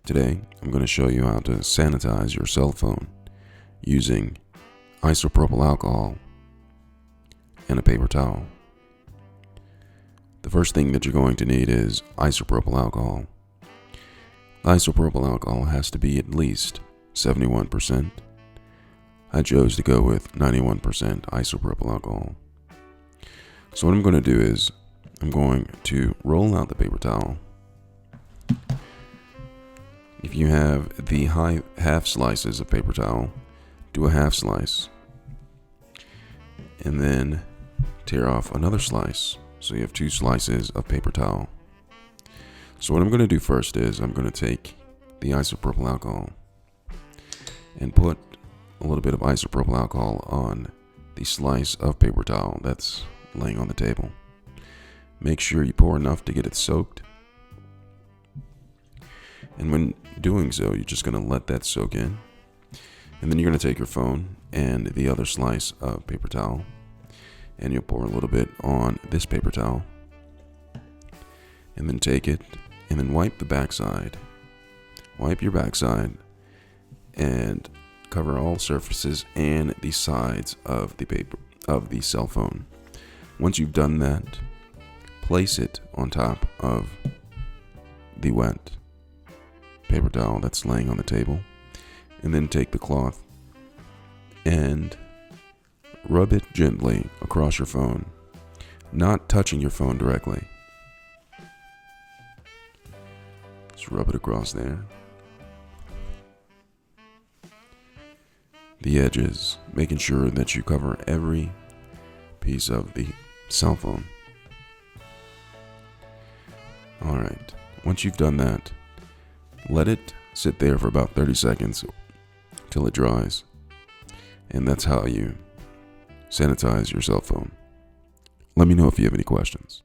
Today, I'm going to show you how to sanitize your cell phone using isopropyl alcohol and a paper towel. The first thing that you're going to need is isopropyl alcohol. Isopropyl alcohol has to be at least 71%. I chose to go with 91% isopropyl alcohol. So what I'm going to do is I'm going to roll out the paper towel. If you have the half slices of paper towel, do a half slice. And then tear off another slice. So you have 2 slices of paper towel. So what I'm going to do first is I'm going to take the isopropyl alcohol and put a little bit of isopropyl alcohol on the slice of paper towel that's laying on the table. Make sure you pour enough to get it soaked. And when doing so, you're just going to let that soak in. And then you're going to take your phone and the other slice of paper towel, and you'll pour a little bit on this paper towel. And then take it and then wipe the backside. Wipe your backside and cover all surfaces and the sides of the cell phone. Once you've done that, place it on top of the wet paper towel that's laying on the table, and then take the cloth and rub it gently across your phone, not touching your phone directly. Just rub it across there. The edges, making sure that you cover every piece of the cell phone. Alright, once you've done that, let it sit there for about 30 seconds till it dries. And that's how you sanitize your cell phone. Let me know if you have any questions.